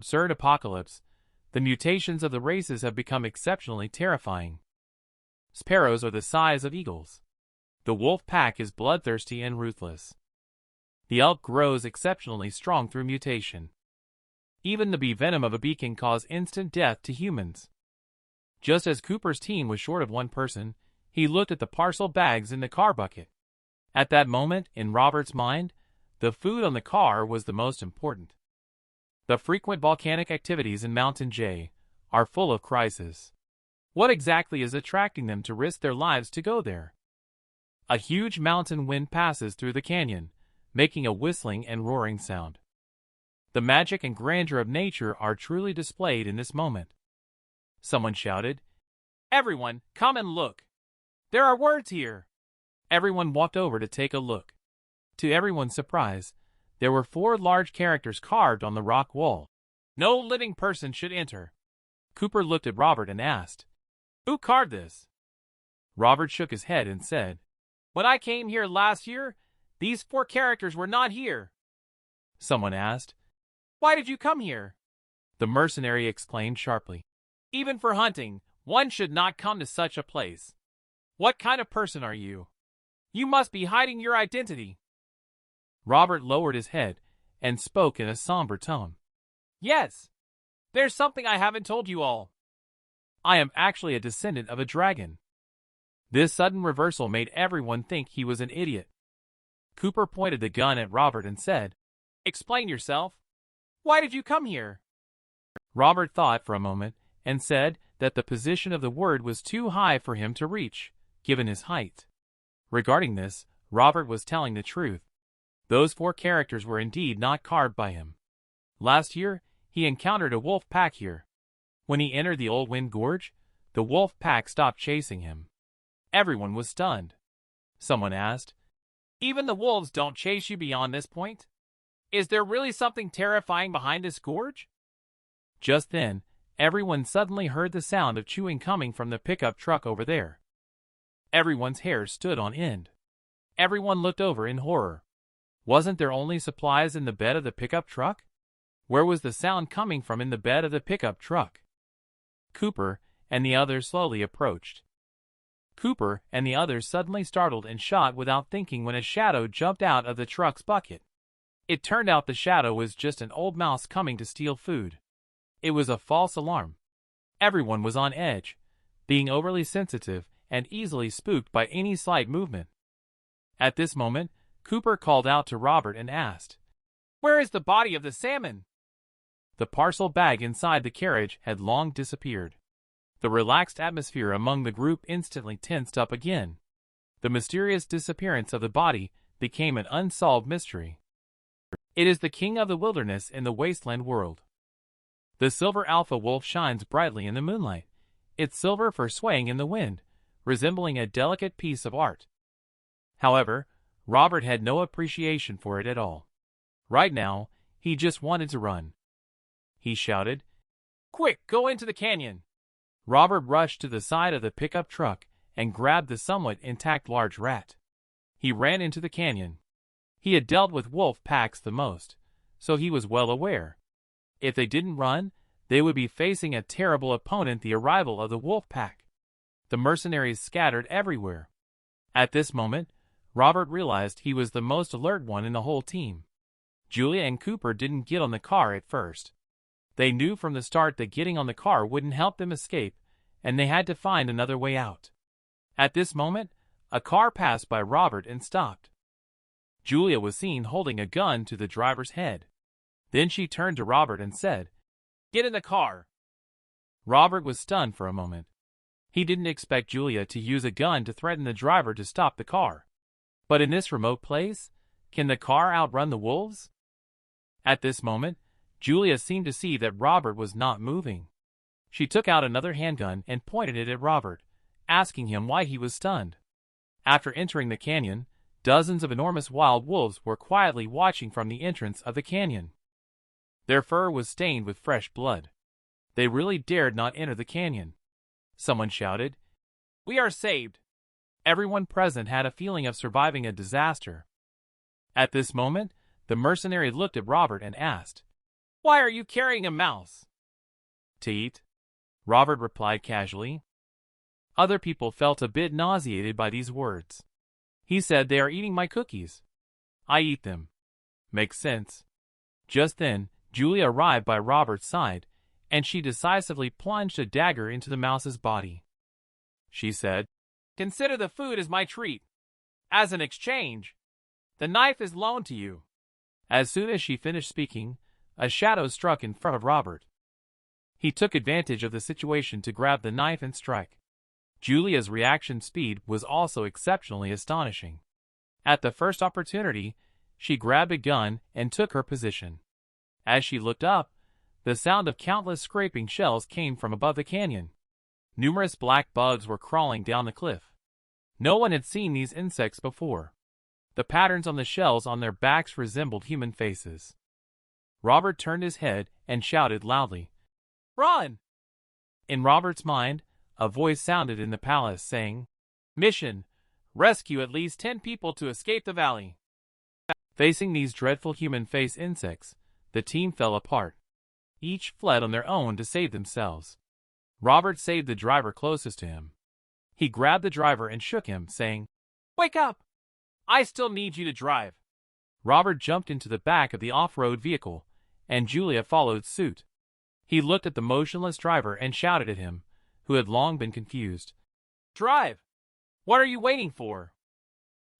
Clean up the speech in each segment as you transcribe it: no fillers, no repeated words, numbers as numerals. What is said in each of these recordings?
Absurd apocalypse, the mutations of the races have become exceptionally terrifying. Sparrows are the size of eagles. The wolf pack is bloodthirsty and ruthless. The elk grows exceptionally strong through mutation. Even the bee venom of a bee can cause instant death to humans. Just as Cooper's team was short of one person, he looked at the parcel bags in the car bucket. At that moment, in Robert's mind, the food on the car was the most important. The frequent volcanic activities in Mountain J are full of crisis. What exactly is attracting them to risk their lives to go there? A huge mountain wind passes through the canyon, making a whistling and roaring sound. The magic and grandeur of nature are truly displayed in this moment. Someone shouted, "Everyone, come and look! There are words here!" Everyone walked over to take a look. To everyone's surprise, there were 4 large characters carved on the rock wall. No living person should enter. Cooper looked at Robert and asked, "Who carved this?" Robert shook his head and said, "When I came here last year, these 4 characters were not here." Someone asked, "Why did you come here?" The mercenary exclaimed sharply, "Even for hunting, one should not come to such a place. What kind of person are you? You must be hiding your identity." Robert lowered his head and spoke in a somber tone. "Yes, there's something I haven't told you all. I am actually a descendant of a dragon." This sudden reversal made everyone think he was an idiot. Cooper pointed the gun at Robert and said, "Explain yourself. Why did you come here?" Robert thought for a moment and said that the position of the word was too high for him to reach, given his height. Regarding this, Robert was telling the truth. Those 4 characters were indeed not carved by him. Last year, he encountered a wolf pack here. When he entered the Old Wind Gorge, the wolf pack stopped chasing him. Everyone was stunned. Someone asked, "Even the wolves don't chase you beyond this point? Is there really something terrifying behind this gorge?" Just then, everyone suddenly heard the sound of chewing coming from the pickup truck over there. Everyone's hair stood on end. Everyone looked over in horror. Wasn't there only supplies in the bed of the pickup truck? Where was the sound coming from in the bed of the pickup truck? Cooper and the others slowly approached. Cooper and the others suddenly startled and shot without thinking when a shadow jumped out of the truck's bucket. It turned out the shadow was just an old mouse coming to steal food. It was a false alarm. Everyone was on edge, being overly sensitive and easily spooked by any slight movement. At this moment, Cooper called out to Robert and asked, "Where is the body of the salmon?" The parcel bag inside the carriage had long disappeared. The relaxed atmosphere among the group instantly tensed up again. The mysterious disappearance of the body became an unsolved mystery. It is the king of the wilderness in the wasteland world. The silver alpha wolf shines brightly in the moonlight, its silver fur swaying in the wind, resembling a delicate piece of art. However, Robert had no appreciation for it at all. Right now, he just wanted to run. He shouted, "Quick, go into the canyon!" Robert rushed to the side of the pickup truck and grabbed the somewhat intact large rat. He ran into the canyon. He had dealt with wolf packs the most, so he was well aware. If they didn't run, they would be facing a terrible opponent, the arrival of the wolf pack. The mercenaries scattered everywhere. At this moment, Robert realized he was the most alert one in the whole team. Julia and Cooper didn't get on the car at first. They knew from the start that getting on the car wouldn't help them escape, and they had to find another way out. At this moment, a car passed by Robert and stopped. Julia was seen holding a gun to the driver's head. Then she turned to Robert and said, "Get in the car." Robert was stunned for a moment. He didn't expect Julia to use a gun to threaten the driver to stop the car. But in this remote place, can the car outrun the wolves? At this moment, Julia seemed to see that Robert was not moving. She took out another handgun and pointed it at Robert, asking him why he was stunned. After entering the canyon, dozens of enormous wild wolves were quietly watching from the entrance of the canyon. Their fur was stained with fresh blood. They really dared not enter the canyon. Someone shouted, "We are saved!" Everyone present had a feeling of surviving a disaster. At this moment, the mercenary looked at Robert and asked, Why are you carrying a mouse? To eat, Robert replied casually. Other people felt a bit nauseated by these words. He said, they are eating my cookies. I eat them. Makes sense. Just then, Julia arrived by Robert's side, and she decisively plunged a dagger into the mouse's body. She said, Consider the food as my treat. As an exchange, the knife is loaned to you. As soon as she finished speaking, a shadow struck in front of Robert. He took advantage of the situation to grab the knife and strike. Julia's reaction speed was also exceptionally astonishing. At the first opportunity, she grabbed a gun and took her position. As she looked up, the sound of countless scraping shells came from above the canyon. Numerous black bugs were crawling down the cliff. No one had seen these insects before. The patterns on the shells on their backs resembled human faces. Robert turned his head and shouted loudly, Run! In Robert's mind, a voice sounded in the palace saying, Mission: rescue at least 10 people to escape the valley. Facing these dreadful human face insects, the team fell apart. Each fled on their own to save themselves. Robert saved the driver closest to him. He grabbed the driver and shook him, saying, Wake up! I still need you to drive. Robert jumped into the back of the off-road vehicle, and Julia followed suit. He looked at the motionless driver and shouted at him, who had long been confused. Drive! What are you waiting for?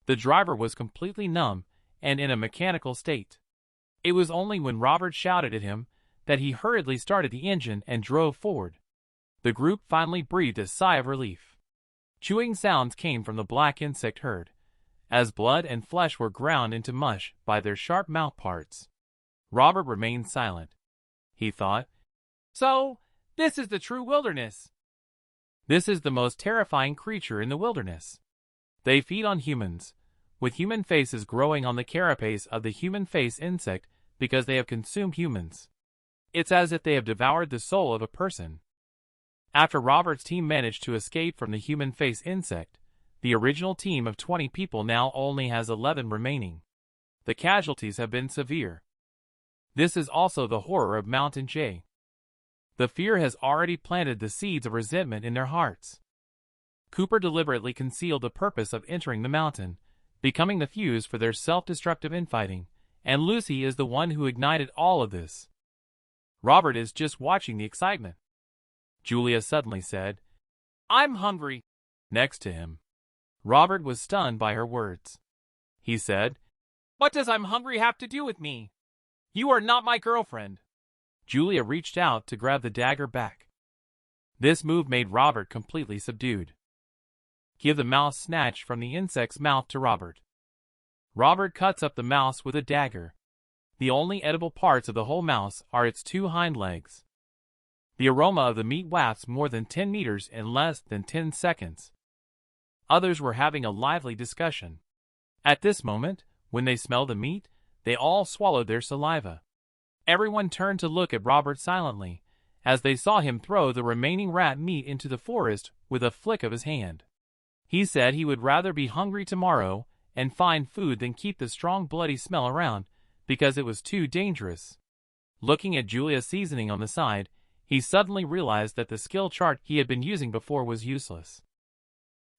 The driver was completely numb and in a mechanical state. It was only when Robert shouted at him that he hurriedly started the engine and drove forward. The group finally breathed a sigh of relief. Chewing sounds came from the black insect herd, as blood and flesh were ground into mush by their sharp mouth parts. Robert remained silent. He thought, So, this is the true wilderness. This is the most terrifying creature in the wilderness. They feed on humans, with human faces growing on the carapace of the human face insect because they have consumed humans. It's as if they have devoured the soul of a person. After Robert's team managed to escape from the human face insect, the original team of 20 people now only has 11 remaining. The casualties have been severe. This is also the horror of Mountain J. The fear has already planted the seeds of resentment in their hearts. Cooper deliberately concealed the purpose of entering the mountain, becoming the fuse for their self-destructive infighting, and Lucy is the one who ignited all of this. Robert is just watching the excitement. Julia suddenly said, I'm hungry. Next to him. Robert was stunned by her words. He said, What does I'm hungry have to do with me? You are not my girlfriend. Julia reached out to grab the dagger back. This move made Robert completely subdued. Give the mouse snatched from the insect's mouth to Robert. Robert cuts up the mouse with a dagger. The only edible parts of the whole mouse are its 2 hind legs. The aroma of the meat wafts more than 10 meters in less than 10 seconds. Others were having a lively discussion. At this moment, when they smelled the meat, they all swallowed their saliva. Everyone turned to look at Robert silently, as they saw him throw the remaining rat meat into the forest with a flick of his hand. He said he would rather be hungry tomorrow and find food than keep the strong bloody smell around, because it was too dangerous. Looking at Julia's seasoning on the side, he suddenly realized that the skill chart he had been using before was useless.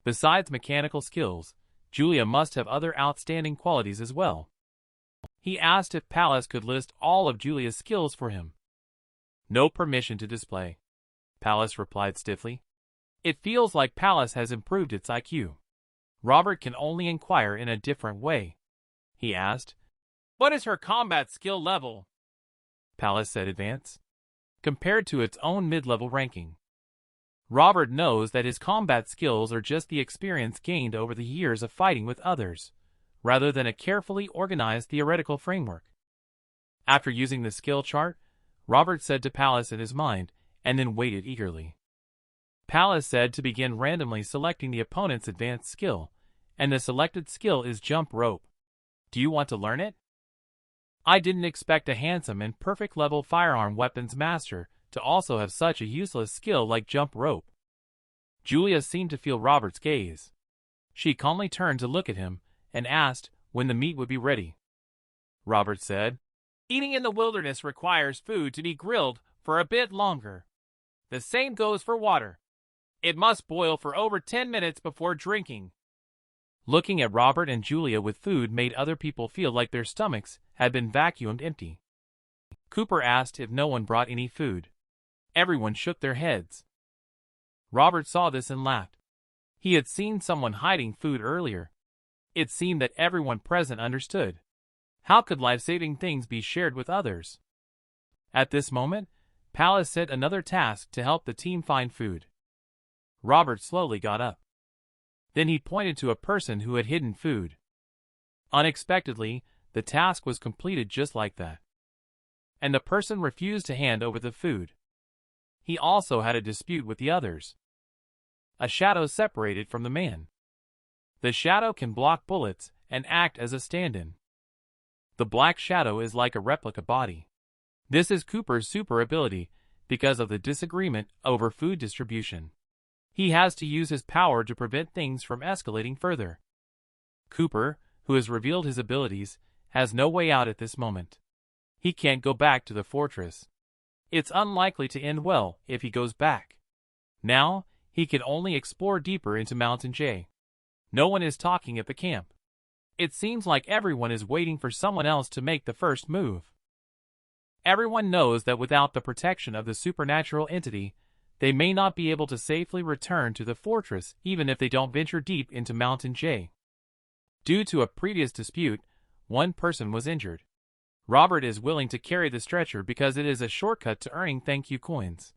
Besides mechanical skills, Julia must have other outstanding qualities as well. He asked if Pallas could list all of Julia's skills for him. No permission to display, Pallas replied stiffly. It feels like Pallas has improved its IQ. Robert can only inquire in a different way. He asked, What is her combat skill level? Pallas said advance, compared to its own mid-level ranking. Robert knows that his combat skills are just the experience gained over the years of fighting with others, rather than a carefully organized theoretical framework. After using the skill chart, Robert said to Pallas in his mind, and then waited eagerly. Pallas said to begin randomly selecting the opponent's advanced skill, and the selected skill is jump rope. Do you want to learn it? I didn't expect a handsome and perfect level firearm weapons master to also have such a useless skill like jump rope. Julia seemed to feel Robert's gaze. She calmly turned to look at him and asked when the meat would be ready. Robert said, Eating in the wilderness requires food to be grilled for a bit longer. The same goes for water. It must boil for over 10 minutes before drinking. Looking at Robert and Julia with food made other people feel like their stomachs had been vacuumed empty. Cooper asked if no one brought any food. Everyone shook their heads. Robert saw this and laughed. He had seen someone hiding food earlier. It seemed that everyone present understood. How could life-saving things be shared with others? At this moment, Palace set another task to help the team find food. Robert slowly got up. Then he pointed to a person who had hidden food. Unexpectedly, the task was completed just like that. And the person refused to hand over the food. He also had a dispute with the others. A shadow separated from the man. The shadow can block bullets and act as a stand-in. The black shadow is like a replica body. This is Cooper's super ability because of the disagreement over food distribution. He has to use his power to prevent things from escalating further. Cooper, who has revealed his abilities, has no way out at this moment. He can't go back to the fortress. It's unlikely to end well if he goes back. Now, he can only explore deeper into Mountain J. No one is talking at the camp. It seems like everyone is waiting for someone else to make the first move. Everyone knows that without the protection of the supernatural entity, they may not be able to safely return to the fortress even if they don't venture deep into Mountain J. Due to a previous dispute, one person was injured. Robert is willing to carry the stretcher because it is a shortcut to earning thank you coins.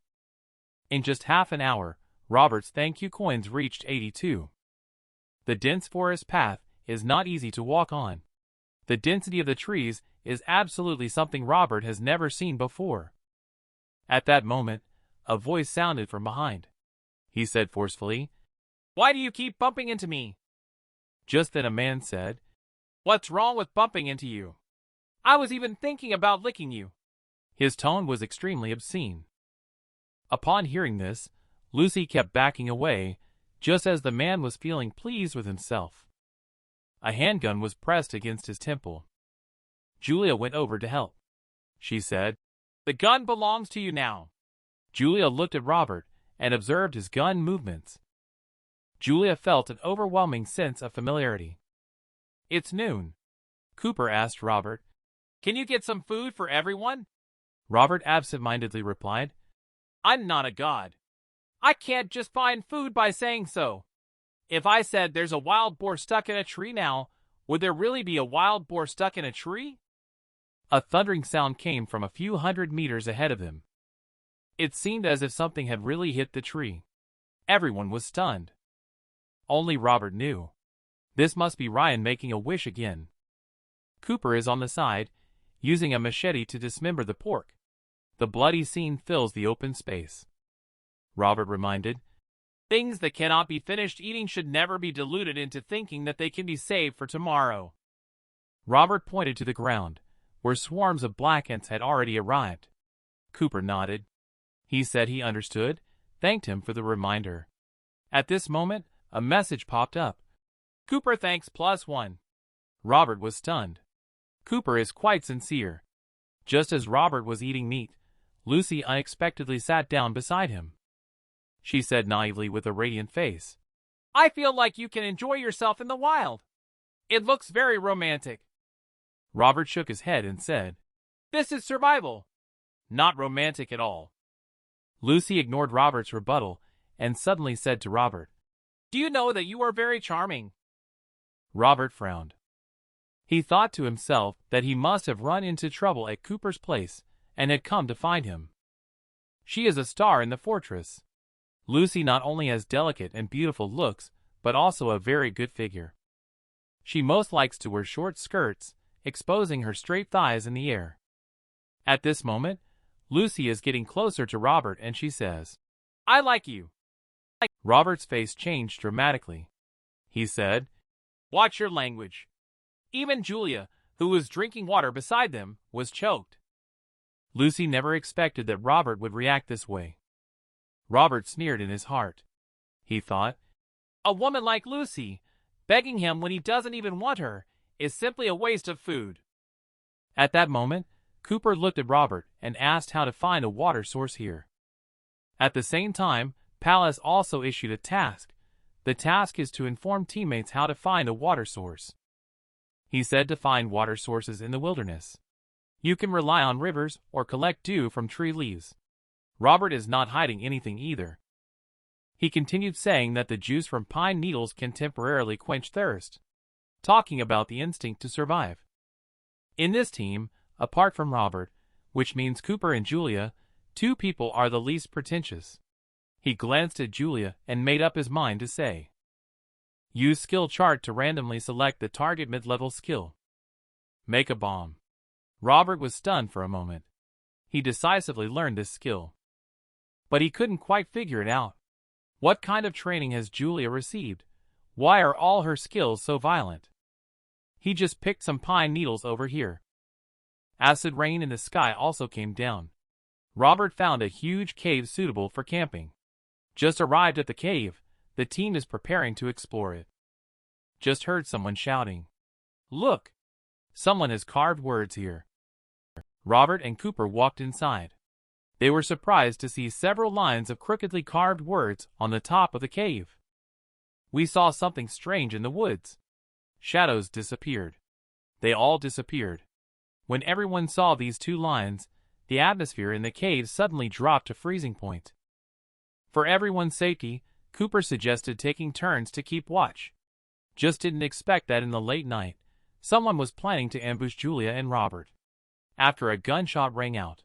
In just half an hour, Robert's thank you coins reached 82. The dense forest path is not easy to walk on. The density of the trees is absolutely something Robert has never seen before. At that moment, a voice sounded from behind. He said forcefully, "Why do you keep bumping into me?" Just then a man said, "What's wrong with bumping into you? I was even thinking about licking you." His tone was extremely obscene. Upon hearing this, Lucy kept backing away, just as the man was feeling pleased with himself. A handgun was pressed against his temple. Julia went over to help. She said, "The gun belongs to you now." Julia looked at Robert and observed his gun movements. Julia felt an overwhelming sense of familiarity. "It's noon." Cooper asked Robert, "Can you get some food for everyone?" Robert absent-mindedly replied, "I'm not a god. I can't just find food by saying so. If I said there's a wild boar stuck in a tree now, would there really be a wild boar stuck in a tree?" A thundering sound came from a few hundred meters ahead of him. It seemed as if something had really hit the tree. Everyone was stunned. Only Robert knew. This must be Ryan making a wish again. Cooper is on the side, using a machete to dismember the pork. The bloody scene fills the open space. Robert reminded, "Things that cannot be finished eating should never be diluted into thinking that they can be saved for tomorrow." Robert pointed to the ground, where swarms of black ants had already arrived. Cooper nodded. He said he understood, thanked him for the reminder. At this moment, a message popped up. "Cooper thanks +1." Robert was stunned. Cooper is quite sincere. Just as Robert was eating meat, Lucy unexpectedly sat down beside him. She said naively with a radiant face, "I feel like you can enjoy yourself in the wild. It looks very romantic." Robert shook his head and said, "This is survival. Not romantic at all." Lucy ignored Robert's rebuttal and suddenly said to Robert, "Do you know that you are very charming?" Robert frowned. He thought to himself that he must have run into trouble at Cooper's place and had come to find him. She is a star in the fortress. Lucy not only has delicate and beautiful looks, but also a very good figure. She most likes to wear short skirts, exposing her straight thighs in the air. At this moment, Lucy is getting closer to Robert and she says, "I like you." Robert's face changed dramatically. He said, "Watch your language." Even Julia, who was drinking water beside them, was choked. Lucy never expected that Robert would react this way. Robert sneered in his heart. He thought, "A woman like Lucy, begging him when he doesn't even want her, is simply a waste of food." At that moment, Cooper looked at Robert and asked how to find a water source here. At the same time, Pallas also issued a task. The task is to inform teammates how to find a water source. He said to find water sources in the wilderness. You can rely on rivers or collect dew from tree leaves. Robert is not hiding anything either. He continued saying that the juice from pine needles can temporarily quench thirst, talking about the instinct to survive. In this team, apart from Robert, which means Cooper and Julia, 2 people are the least pretentious. He glanced at Julia and made up his mind to say, use skill chart to randomly select the target mid-level skill. Make a bomb. Robert was stunned for a moment. He decisively learned this skill. But he couldn't quite figure it out. What kind of training has Julia received? Why are all her skills so violent? He just picked some pine needles over here. Acid rain in the sky also came down. Robert found a huge cave suitable for camping. Just arrived at the cave, the team is preparing to explore it. Just heard someone shouting. Look! Someone has carved words here. Robert and Cooper walked inside. They were surprised to see several lines of crookedly carved words on the top of the cave. We saw something strange in the woods. Shadows disappeared. They all disappeared. When everyone saw these 2 lines, the atmosphere in the cave suddenly dropped to freezing point. For everyone's safety, Cooper suggested taking turns to keep watch. Just didn't expect that in the late night, someone was planning to ambush Julia and Robert. After a gunshot rang out,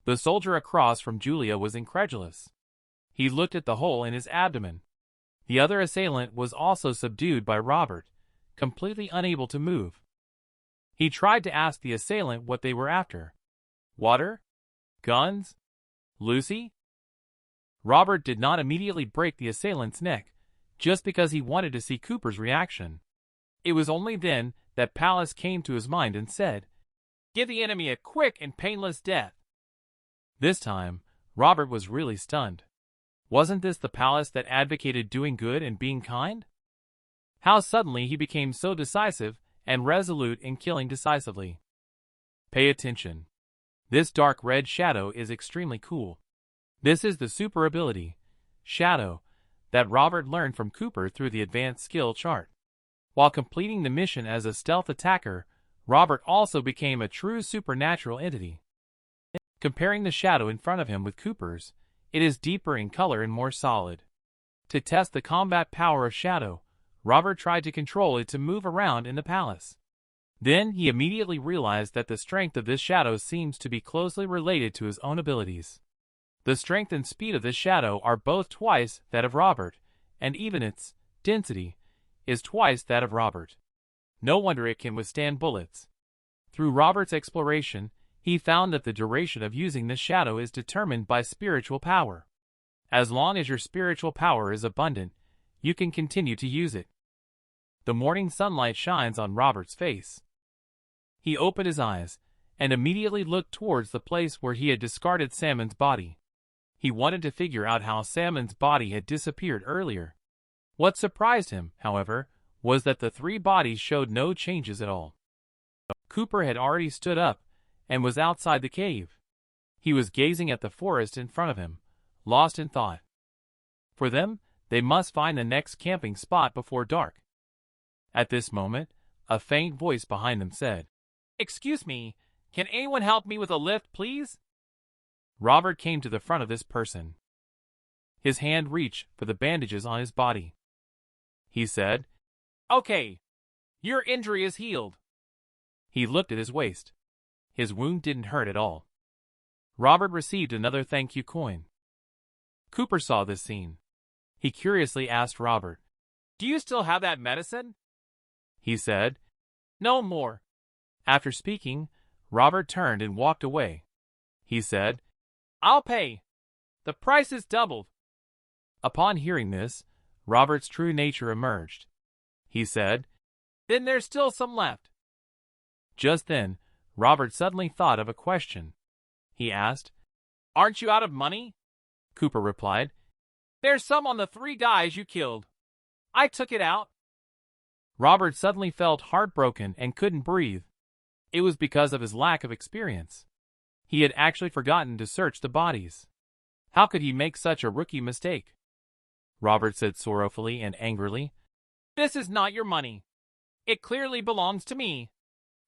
the soldier across from Julia was incredulous. He looked at the hole in his abdomen. The other assailant was also subdued by Robert, completely unable to move. He tried to ask the assailant what they were after. Water? Guns? Lucy? Robert did not immediately break the assailant's neck, just because he wanted to see Cooper's reaction. It was only then that Pallas came to his mind and said, give the enemy a quick and painless death. This time, Robert was really stunned. Wasn't this the Pallas that advocated doing good and being kind? How suddenly he became so decisive and resolute in killing decisively. Pay attention. This dark red shadow is extremely cool. This is the super ability, Shadow, that Robert learned from Cooper through the advanced skill chart. While completing the mission as a stealth attacker, Robert also became a true supernatural entity. Comparing the shadow in front of him with Cooper's, it is deeper in color and more solid. To test the combat power of Shadow, Robert tried to control it to move around in the palace. Then he immediately realized that the strength of this shadow seems to be closely related to his own abilities. The strength and speed of this shadow are both twice that of Robert, and even its density is twice that of Robert. No wonder it can withstand bullets. Through Robert's exploration, he found that the duration of using this shadow is determined by spiritual power. As long as your spiritual power is abundant, you can continue to use it. The morning sunlight shines on Robert's face. He opened his eyes and immediately looked towards the place where he had discarded Salmon's body. He wanted to figure out how Salmon's body had disappeared earlier. What surprised him, however, was that the 3 bodies showed no changes at all. Cooper had already stood up and was outside the cave. He was gazing at the forest in front of him, lost in thought. For them, they must find the next camping spot before dark. At this moment, a faint voice behind them said, "Excuse me, can anyone help me with a lift, please?" Robert came to the front of this person. His hand reached for the bandages on his body. He said, "Okay, your injury is healed." He looked at his waist. His wound didn't hurt at all. Robert received another thank you coin. Cooper saw this scene. He curiously asked Robert, "Do you still have that medicine?" He said, "No more." After speaking, Robert turned and walked away. He said, "I'll pay. The price is doubled." Upon hearing this, Robert's true nature emerged. He said, "Then there's still some left." Just then, Robert suddenly thought of a question. He asked, "Aren't you out of money?" Cooper replied, "There's some on the 3 guys you killed. I took it out." Robert suddenly felt heartbroken and couldn't breathe. It was because of his lack of experience. He had actually forgotten to search the bodies. How could he make such a rookie mistake? Robert said sorrowfully and angrily. This is not your money. It clearly belongs to me.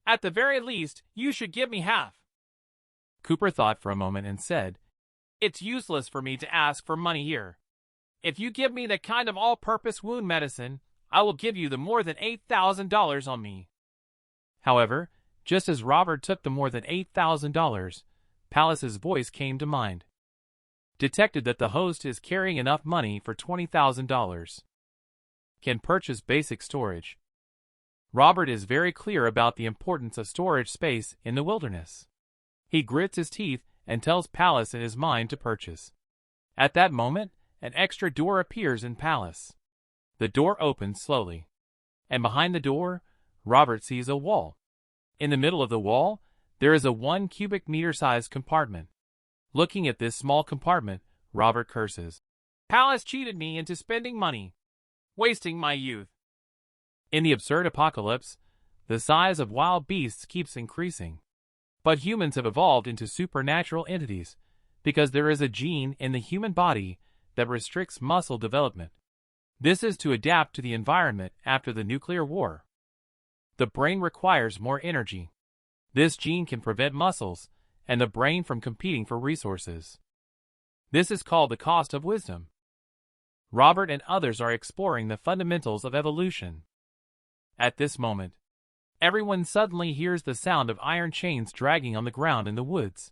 At the very least, you should give me half. Cooper thought for a moment and said, It's useless for me to ask for money here. If you give me the kind of all-purpose wound medicine, I will give you the more than $8,000 on me. However, just as Robert took the more than $8,000, Palace's voice came to mind. Detected that the host is carrying enough money for $20,000. Can purchase basic storage. Robert is very clear about the importance of storage space in the wilderness. He grits his teeth and tells Palace in his mind to purchase. At that moment, an extra door appears in Palace. The door opens slowly. And behind the door, Robert sees a wall. In the middle of the wall, there is a 1 cubic meter sized compartment. Looking at this small compartment, Robert curses. Palace cheated me into spending money, wasting my youth. In the absurd apocalypse, the size of wild beasts keeps increasing. But humans have evolved into supernatural entities because there is a gene in the human body that restricts muscle development. This is to adapt to the environment after the nuclear war. The brain requires more energy. This gene can prevent muscles and the brain from competing for resources. This is called the cost of wisdom. Robert and others are exploring the fundamentals of evolution. At this moment, everyone suddenly hears the sound of iron chains dragging on the ground in the woods.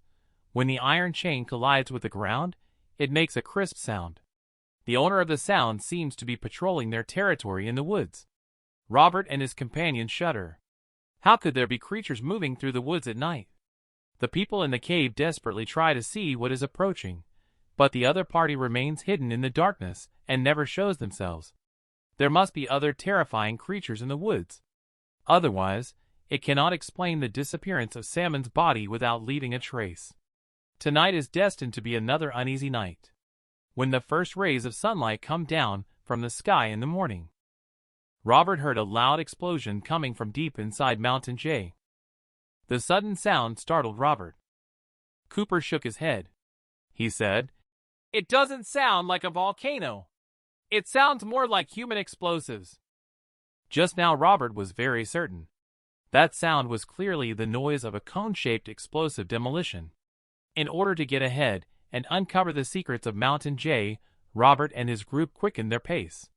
When the iron chain collides with the ground, it makes a crisp sound. The owner of the sound seems to be patrolling their territory in the woods. Robert and his companions shudder. How could there be creatures moving through the woods at night? The people in the cave desperately try to see what is approaching, but the other party remains hidden in the darkness and never shows themselves. There must be other terrifying creatures in the woods. Otherwise, it cannot explain the disappearance of Salmon's body without leaving a trace. Tonight is destined to be another uneasy night. When the first rays of sunlight come down from the sky in the morning, Robert heard a loud explosion coming from deep inside Mountain J. The sudden sound startled Robert. Cooper shook his head. He said, It doesn't sound like a volcano. It sounds more like human explosives. Just now Robert was very certain. That sound was clearly the noise of a cone-shaped explosive demolition. In order to get ahead and uncover the secrets of Mountain J, Robert and his group quickened their pace.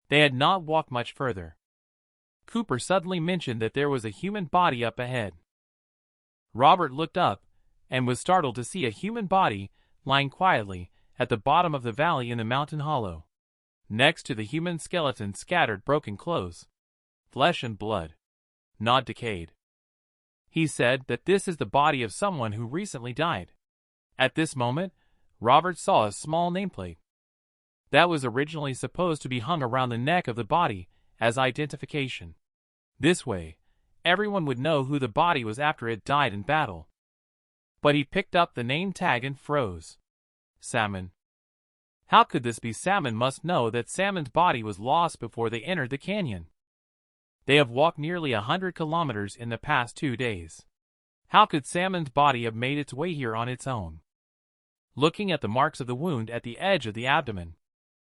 They had not walked much further. Cooper suddenly mentioned that there was a human body up ahead. Robert looked up and was startled to see a human body lying quietly at the bottom of the valley in the mountain hollow. Next to the human skeleton scattered broken clothes, flesh and blood, not decayed. He said that this is the body of someone who recently died. At this moment, Robert saw a small nameplate that was originally supposed to be hung around the neck of the body as identification. This way, everyone would know who the body was after it died in battle. But he picked up the name tag and froze. Salmon. How could this be? Salmon must know that Salmon's body was lost before they entered the canyon. They have walked nearly 100 kilometers in the past 2 days. How could Salmon's body have made its way here on its own? Looking at the marks of the wound at the edge of the abdomen,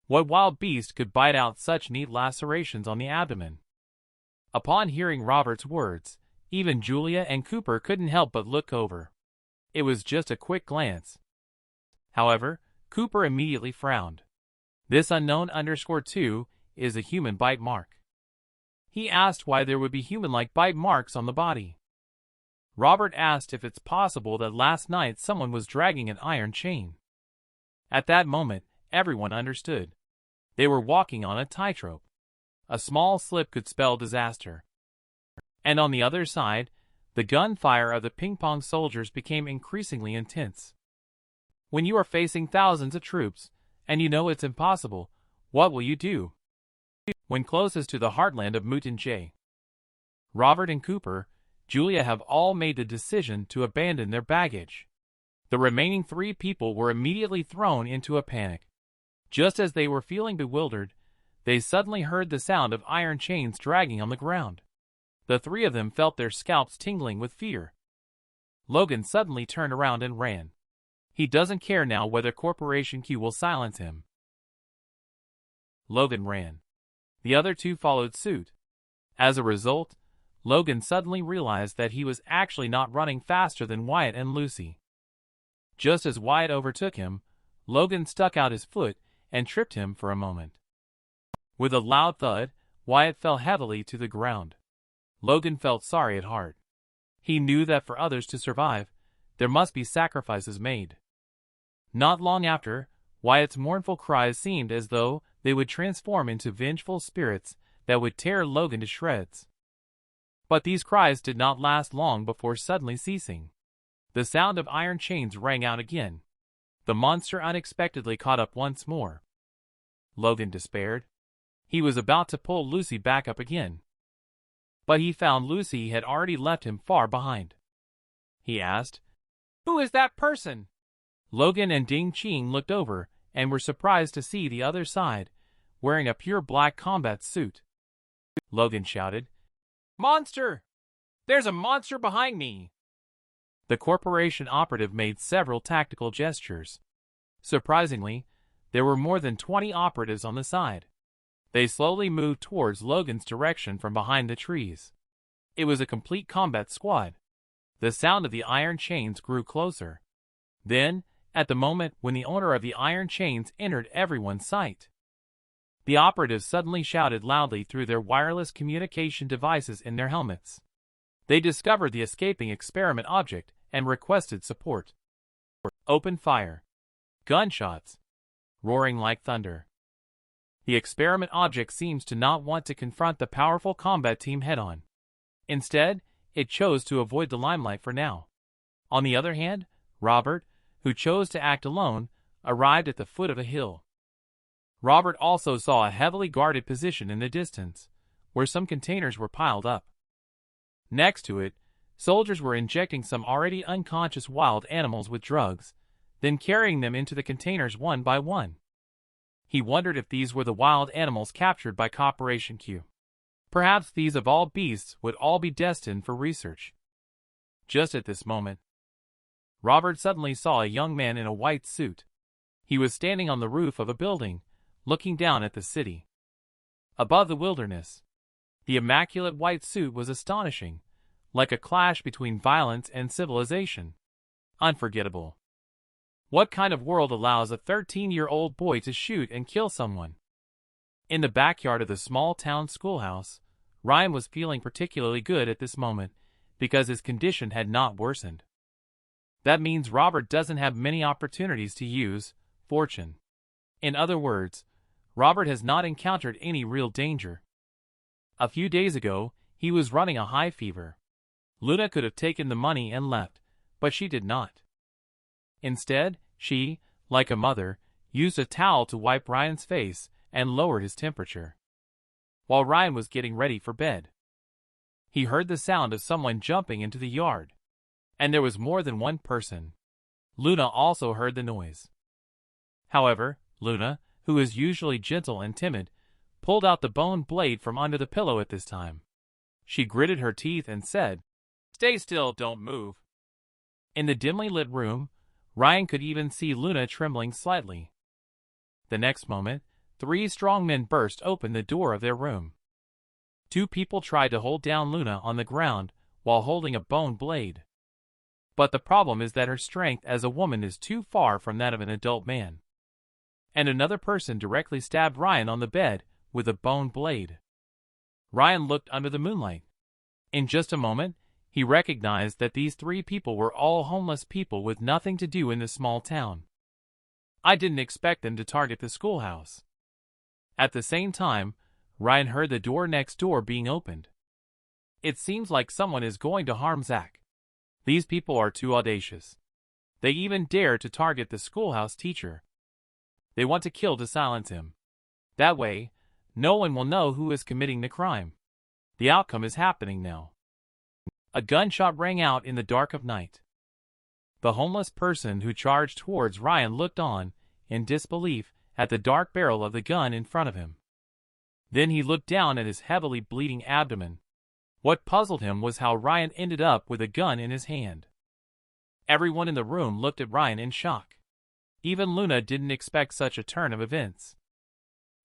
what wild beast could bite out such neat lacerations on the abdomen? Upon hearing Robert's words, even Julia and Cooper couldn't help but look over. It was just a quick glance. However, Cooper immediately frowned. This unknown _2 is a human bite mark. He asked why there would be human-like bite marks on the body. Robert asked if it's possible that last night someone was dragging an iron chain. At that moment, everyone understood. They were walking on a tightrope. A small slip could spell disaster. And on the other side, the gunfire of the ping-pong soldiers became increasingly intense. When you are facing thousands of troops, and you know it's impossible, what will you do? When closest to the heartland of Mountain J, Robert and Cooper, Julia have all made the decision to abandon their baggage. The remaining 3 people were immediately thrown into a panic. Just as they were feeling bewildered, they suddenly heard the sound of iron chains dragging on the ground. The three of them felt their scalps tingling with fear. Logan suddenly turned around and ran. He doesn't care now whether Corporation Q will silence him. Logan ran. The other two followed suit. As a result, Logan suddenly realized that he was actually not running faster than Wyatt and Lucy. Just as Wyatt overtook him, Logan stuck out his foot and tripped him for a moment. With a loud thud, Wyatt fell heavily to the ground. Logan felt sorry at heart. He knew that for others to survive, there must be sacrifices made. Not long after, Wyatt's mournful cries seemed as though they would transform into vengeful spirits that would tear Logan to shreds. But these cries did not last long before suddenly ceasing. The sound of iron chains rang out again. The monster unexpectedly caught up once more. Logan despaired. He was about to pull Lucy back up again. But he found Lucy had already left him far behind. He asked, "Who is that person?" Logan and Ding Qing looked over and were surprised to see the other side, wearing a pure black combat suit. Logan shouted, "Monster! There's a monster behind me!" The corporation operative made several tactical gestures. Surprisingly, there were more than 20 operatives on the side. They slowly moved towards Logan's direction from behind the trees. It was a complete combat squad. The sound of the iron chains grew closer. Then, at the moment when the owner of the iron chains entered everyone's sight, the operatives suddenly shouted loudly through their wireless communication devices in their helmets. They discovered the escaping experiment object and requested support. Open fire. Gunshots. Roaring like thunder. The experiment object seems to not want to confront the powerful combat team head-on. Instead, it chose to avoid the limelight for now. On the other hand, Robert, who chose to act alone, arrived at the foot of a hill. Robert also saw a heavily guarded position in the distance, where some containers were piled up. Next to it, soldiers were injecting some already unconscious wild animals with drugs, then carrying them into the containers one by one. He wondered if these were the wild animals captured by Corporation Q. Perhaps these of all beasts would all be destined for research. Just at this moment, Robert suddenly saw a young man in a white suit. He was standing on the roof of a building, looking down at the city. Above the wilderness, the immaculate white suit was astonishing, like a clash between violence and civilization. Unforgettable. What kind of world allows a 13-year-old boy to shoot and kill someone? In the backyard of the small-town schoolhouse, Ryan was feeling particularly good at this moment because his condition had not worsened. That means Robert doesn't have many opportunities to use fortune. In other words, Robert has not encountered any real danger. A few days ago, he was running a high fever. Luna could have taken the money and left, but she did not. Instead, she, like a mother, used a towel to wipe Ryan's face and lowered his temperature. While Ryan was getting ready for bed, he heard the sound of someone jumping into the yard. And there was more than one person. Luna also heard the noise. However, Luna, who is usually gentle and timid, pulled out the bone blade from under the pillow at this time. She gritted her teeth and said, "Stay still, don't move." In the dimly lit room, Ryan could even see Luna trembling slightly. The next moment, 3 strong men burst open the door of their room. 2 people tried to hold down Luna on the ground while holding a bone blade. But the problem is that her strength as a woman is too far from that of an adult man. And another person directly stabbed Ryan on the bed with a bone blade. Ryan looked under the moonlight. In just a moment, he recognized that these 3 people were all homeless people with nothing to do in this small town. I didn't expect them to target the schoolhouse. At the same time, Ryan heard the door next door being opened. It seems like someone is going to harm Zach. These people are too audacious. They even dare to target the schoolhouse teacher. They want to kill to silence him. That way, no one will know who is committing the crime. The outcome is happening now. A gunshot rang out in the dark of night. The homeless person who charged towards Ryan looked on, in disbelief, at the dark barrel of the gun in front of him. Then he looked down at his heavily bleeding abdomen. What puzzled him was how Ryan ended up with a gun in his hand. Everyone in the room looked at Ryan in shock. Even Luna didn't expect such a turn of events.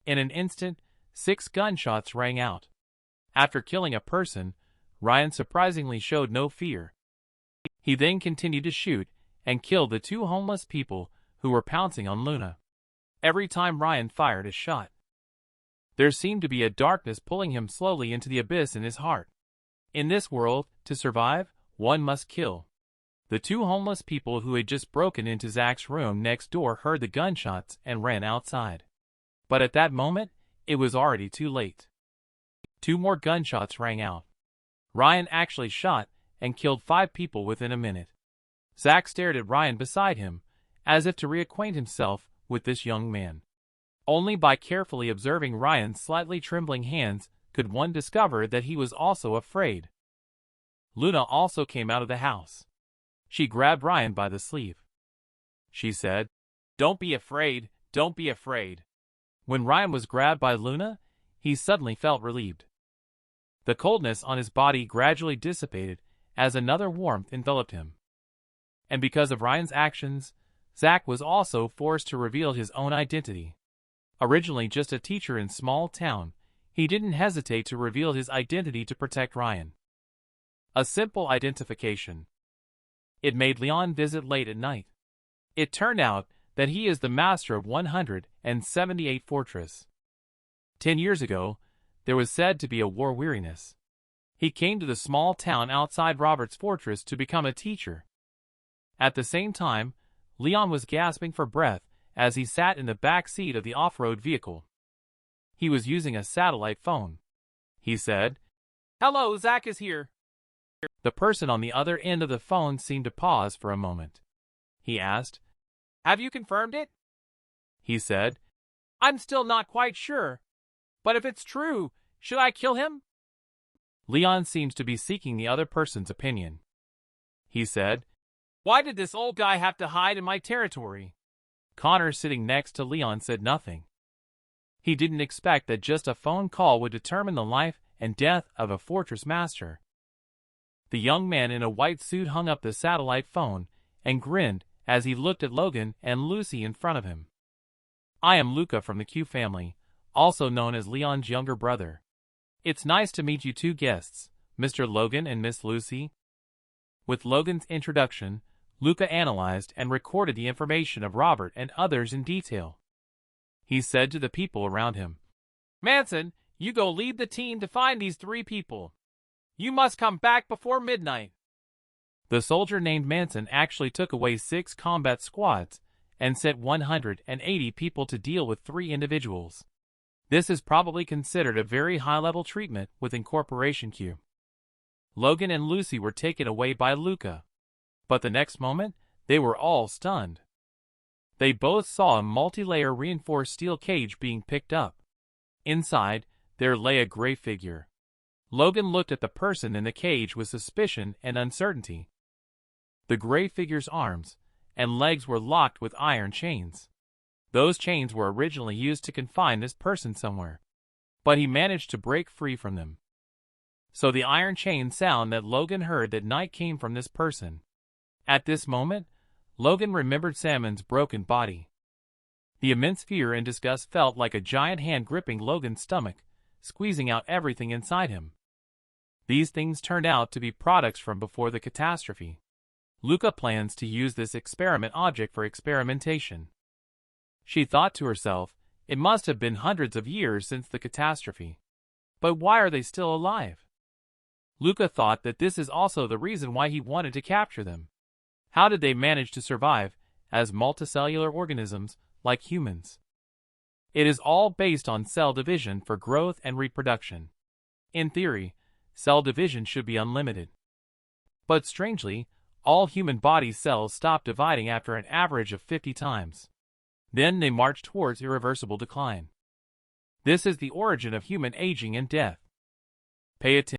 In an instant, 6 gunshots rang out. After killing a person, Ryan surprisingly showed no fear. He then continued to shoot and killed the 2 homeless people who were pouncing on Luna. Every time Ryan fired a shot, there seemed to be a darkness pulling him slowly into the abyss in his heart. In this world, to survive, one must kill. The 2 homeless people who had just broken into Zach's room next door heard the gunshots and ran outside. But at that moment, it was already too late. 2 more gunshots rang out. Ryan actually shot and killed 5 people within a minute. Zach stared at Ryan beside him, as if to reacquaint himself with this young man. Only by carefully observing Ryan's slightly trembling hands could one discover that he was also afraid. Luna also came out of the house. She grabbed Ryan by the sleeve. She said, "Don't be afraid, don't be afraid." When Ryan was grabbed by Luna, he suddenly felt relieved. The coldness on his body gradually dissipated as another warmth enveloped him. And because of Ryan's actions, Zach was also forced to reveal his own identity. Originally just a teacher in a small town, he didn't hesitate to reveal his identity to protect Ryan. A simple identification. It made Leon visit late at night. It turned out that he is the master of 178 Fortress. 10 years ago, there was said to be a war weariness. He came to the small town outside Robert's fortress to become a teacher. At the same time, Leon was gasping for breath as he sat in the back seat of the off-road vehicle. He was using a satellite phone. He said, "Hello, Zach is here." The person on the other end of the phone seemed to pause for a moment. He asked, "Have you confirmed it?" He said, "I'm still not quite sure. But if it's true, should I kill him?" Leon seems to be seeking the other person's opinion. He said, "Why did this old guy have to hide in my territory?" Connor, sitting next to Leon, said nothing. He didn't expect that just a phone call would determine the life and death of a fortress master. The young man in a white suit hung up the satellite phone and grinned as he looked at Logan and Lucy in front of him. "I am Luca from the Q family, also known as Leon's younger brother. It's nice to meet you 2 guests, Mr. Logan and Miss Lucy." With Logan's introduction, Luca analyzed and recorded the information of Robert and others in detail. He said to the people around him, "Manson, you go lead the team to find these 3 people. You must come back before midnight." The soldier named Manson actually took away 6 combat squads and sent 180 people to deal with 3 individuals. This is probably considered a very high-level treatment within Corporation Q. Logan and Lucy were taken away by Luca. But the next moment, they were all stunned. They both saw a multi-layer reinforced steel cage being picked up. Inside, there lay a gray figure. Logan looked at the person in the cage with suspicion and uncertainty. The gray figure's arms and legs were locked with iron chains. Those chains were originally used to confine this person somewhere, but he managed to break free from them. So the iron chain sound that Logan heard that night came from this person. At this moment, Logan remembered Salmon's broken body. The immense fear and disgust felt like a giant hand gripping Logan's stomach, squeezing out everything inside him. These things turned out to be products from before the catastrophe. Luca plans to use this experiment object for experimentation. She thought to herself, it must have been hundreds of years since the catastrophe. But why are they still alive? Luca thought that this is also the reason why he wanted to capture them. How did they manage to survive as multicellular organisms like humans? It is all based on cell division for growth and reproduction. In theory, cell division should be unlimited. But strangely, all human body cells stop dividing after an average of 50 times. Then they march towards irreversible decline. This is the origin of human aging and death. Pay attention.